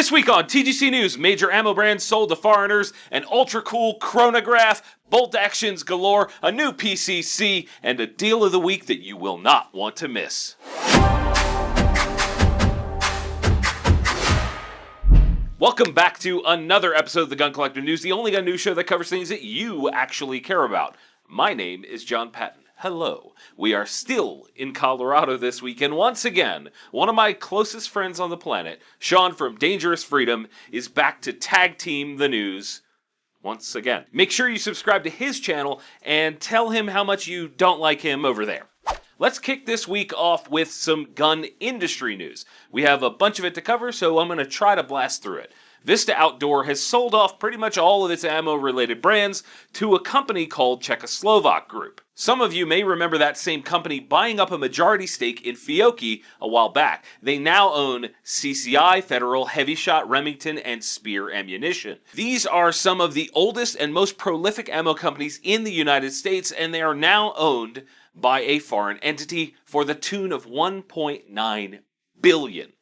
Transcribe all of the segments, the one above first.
This week on TGC News, major ammo brands sold to foreigners, an ultra-cool chronograph, bolt actions galore, a new PCC, and a deal of the week that you will not want to miss. Welcome back to another episode of the Gun Collector News, the only gun news show that covers things that you actually care about. My name is John Patton. Hello. We are still in Colorado this week, and once again, one of my closest friends on the planet, Sean from Dangerous Freedom, is back to tag team the news once again. Make sure you subscribe to his channel and tell him how much you don't like him over there. Let's kick this week off with some gun industry news. We have a bunch of it to cover, so I'm going to try to blast through it. VISTA Outdoor has sold off pretty much all of its ammo-related brands to a company called Czechoslovak Group. Some of you may remember that same company buying up a majority stake in Fiocchi a while back. They now own CCI, Federal, Heavy Shot, Remington, and Speer Ammunition. These are some of the oldest and most prolific ammo companies in the United States, and they are now owned by a foreign entity for the tune of $1.9 billion.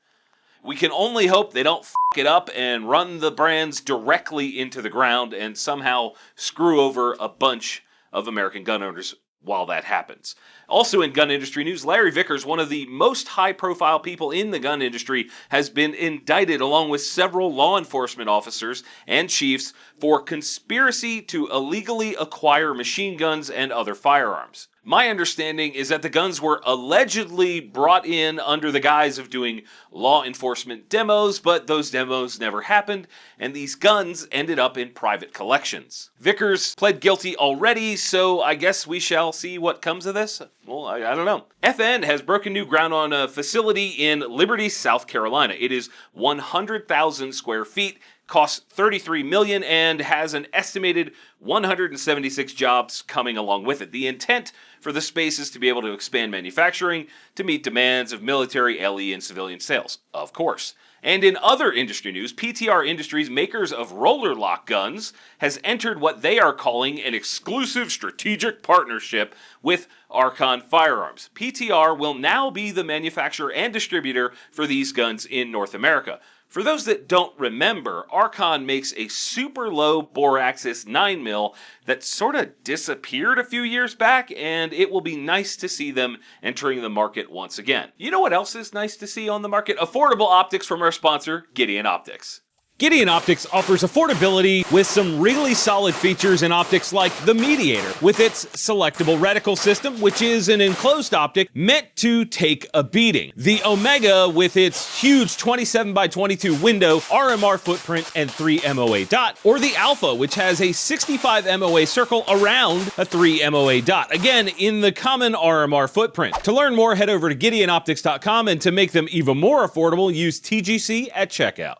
We can only hope they don't f*** it up and run the brands directly into the ground and somehow screw over a bunch of American gun owners while that happens. Also in gun industry news, Larry Vickers, one of the most high-profile people in the gun industry, has been indicted along with several law enforcement officers and chiefs for conspiracy to illegally acquire machine guns and other firearms. My understanding is that the guns were allegedly brought in under the guise of doing law enforcement demos, but those demos never happened, and these guns ended up in private collections. Vickers pled guilty already, so I guess we shall see what comes of this. Well, I don't know. FN has broken new ground on a facility in Liberty, South Carolina. It is 100,000 square feet, costs $33 million, and has an estimated 176 jobs coming along with it. The intent for the space is to be able to expand manufacturing to meet demands of military, LE, and civilian sales, of course. And in other industry news, PTR Industries, makers of roller lock guns, has entered what they are calling an exclusive strategic partnership with Archon Firearms. PTR will now be the manufacturer and distributor for these guns in North America. For those that don't remember, Archon makes a super low bore axis 9mm that sort of disappeared a few years back, and it will be nice to see them entering the market once again. You know what else is nice to see on the market? Affordable optics from our sponsor, Gideon Optics. Gideon Optics offers affordability with some really solid features in optics like the Mediator with its selectable reticle system, which is an enclosed optic meant to take a beating. The Omega with its huge 27x22 window, RMR footprint, and 3 MOA dot, or the Alpha, which has a 65 MOA circle around a 3 MOA dot, again in the common RMR footprint. To learn more, head over to GideonOptics.com, and to make them even more affordable, use TGC at checkout.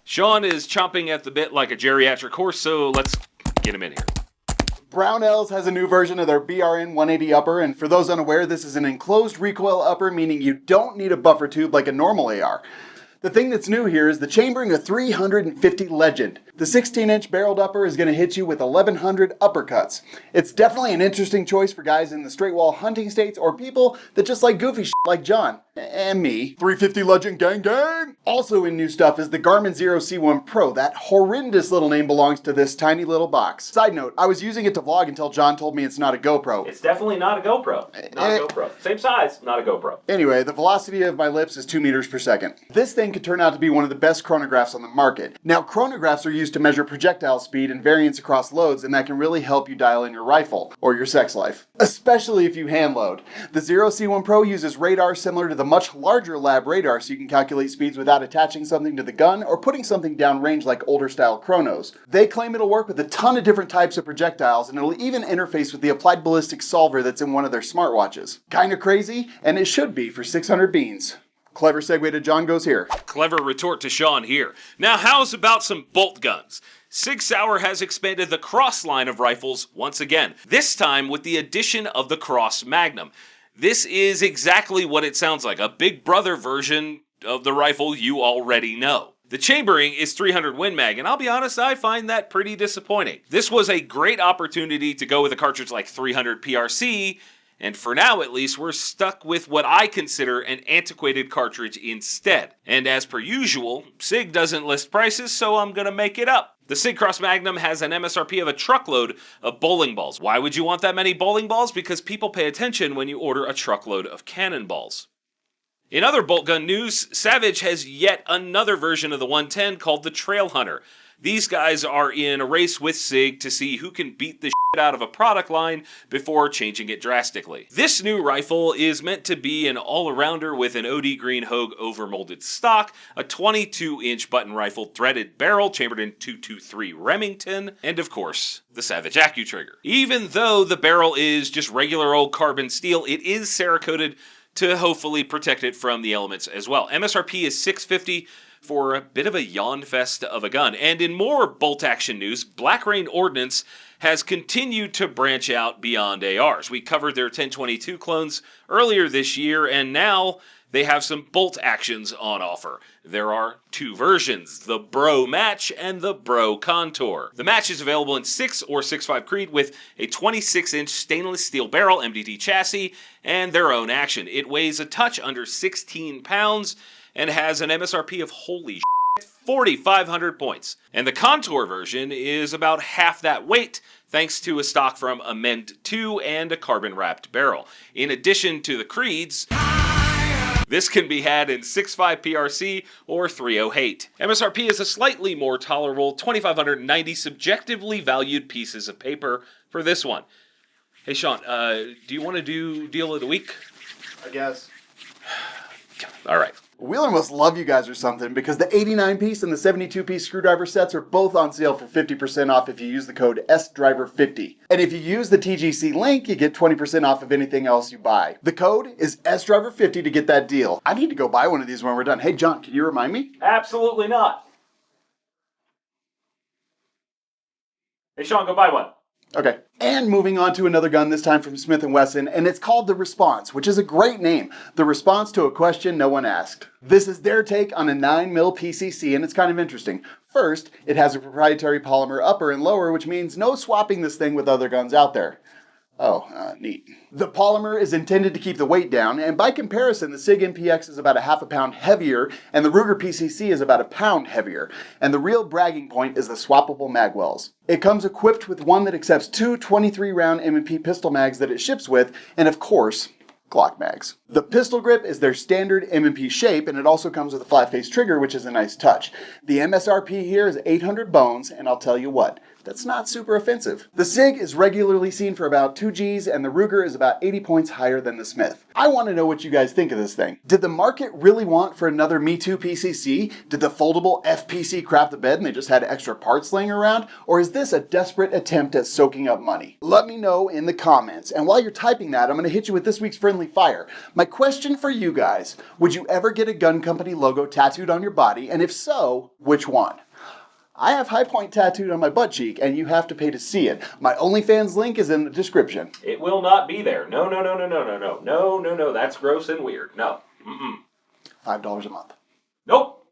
Sean is chomping at the bit like a geriatric horse, so let's get him in here. Brownells has a new version of their BRN 180 upper, and for those unaware, this is an enclosed recoil upper, meaning you don't need a buffer tube like a normal AR. The thing that's new here is the chambering of 350 Legend. The 16-inch barreled upper is going to hit you with 1,100 uppercuts. It's definitely an interesting choice for guys in the straight wall hunting states or people that just like goofy shit like John and me. 350 Legend gang gang! Also in new stuff is the Garmin Zero C1 Pro. That horrendous little name belongs to this tiny little box. Side note, I was using it to vlog until John told me it's not a GoPro. It's definitely not a GoPro. Not a GoPro. Same size, not a GoPro. Anyway, the velocity of my lips is 2 meters per second. This thing could turn out to be one of the best chronographs on the market. Now, chronographs are used to measure projectile speed and variance across loads, and that can really help you dial in your rifle or your sex life, especially if you hand load. The Zero C1 Pro uses radar similar to the much larger lab radar, so you can calculate speeds without attaching something to the gun or putting something downrange like older style chronos. They claim it'll work with a ton of different types of projectiles, and it'll even interface with the applied ballistics solver that's in one of their smartwatches. Kinda crazy, and it should be for 600 beans. Clever segue to John goes here. Clever retort to Sean here. Now how's about some bolt guns? Sig Sauer has expanded the Cross line of rifles once again, this time with the addition of the Cross Magnum. This is exactly what it sounds like, a big brother version of the rifle you already know. The chambering is 300 Win Mag, and I'll be honest, I find that pretty disappointing. This was a great opportunity to go with a cartridge like 300 PRC And for now, at least, we're stuck with what I consider an antiquated cartridge instead. And as per usual, SIG doesn't list prices, so I'm gonna make it up. The SIG Cross Magnum has an MSRP of a truckload of bowling balls. Why would you want that many bowling balls? Because people pay attention when you order a truckload of cannonballs. In other bolt gun news, Savage has yet another version of the 110 called the Trail Hunter. These guys are in a race with SIG to see who can beat the shit out of a product line before changing it drastically. This new rifle is meant to be an all-arounder with an OD Green Hogue overmolded stock, a 22-inch button rifle threaded barrel chambered in 223 Remington, and of course, the Savage AccuTrigger. Even though the barrel is just regular old carbon steel, it is Cerakoted to hopefully protect it from the elements as well. MSRP is $650 for a bit of a yawn fest of a gun. And in more bolt action news, Black Rain Ordnance has continued to branch out beyond ARs. We covered their 1022 clones earlier this year, and now they have some bolt actions on offer. There are two versions, the Bro Match and the Bro Contour. The Match is available in 6 or 6.5 Creed with a 26-inch stainless steel barrel MDT chassis and their own action. It weighs a touch under 16 pounds and has an MSRP of holy shit, 4,500 points. And the Contour version is about half that weight, thanks to a stock from Amend 2 and a carbon-wrapped barrel. In addition to the Creeds, this can be had in 6.5 PRC or 308. MSRP is a slightly more tolerable 2,590 subjectively valued pieces of paper for this one. Hey Sean, do you want to do Deal of the Week? I guess. All right. Wheeler must love you guys or something, because the 89-piece and the 72-piece screwdriver sets are both on sale for 50% off if you use the code SDriver50. And if you use the TGC link, you get 20% off of anything else you buy. The code is SDriver50 to get that deal. I need to go buy one of these when we're done. Hey, John, can you remind me? Absolutely not. Hey Sean, go buy one. Okay. And moving on to another gun, this time from Smith & Wesson, and it's called The Response, which is a great name. The response to a question no one asked. This is their take on a 9mm PCC, and it's kind of interesting. First, it has a proprietary polymer upper and lower, which means no swapping this thing with other guns out there. Oh, neat. The polymer is intended to keep the weight down, and by comparison, the SIG MPX is about a half a pound heavier, and the Ruger PCC is about a pound heavier. And the real bragging point is the swappable mag wells. It comes equipped with one that accepts two 23-round M&P pistol mags that it ships with, and of course, Glock mags. The pistol grip is their standard M&P shape, and it also comes with a flat-face trigger, which is a nice touch. The MSRP here is 800 bones, and I'll tell you what, that's not super offensive. The SIG is regularly seen for about 2 Gs, and the Ruger is about 80 points higher than the Smith. I want to know what you guys think of this thing. Did the market really want for another Me Too PCC? Did the foldable FPC crap the bed and they just had extra parts laying around? Or is this a desperate attempt at soaking up money? Let me know in the comments. And while you're typing that, I'm going to hit you with this week's friendly fire. My question for you guys, would you ever get a gun company logo tattooed on your body? And if so, which one? I have High Point tattooed on my butt cheek, and you have to pay to see it. My OnlyFans link is in the description. It will not be there. No. That's gross and weird. No. $5 a month. Nope.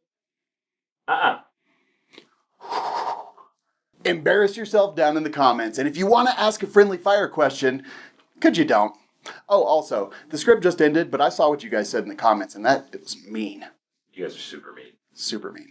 Embarrass yourself down in the comments, and if you want to ask a friendly fire question, could you don't? Oh, also, the script just ended, but I saw what you guys said in the comments, and it was mean. You guys are super mean. Super mean.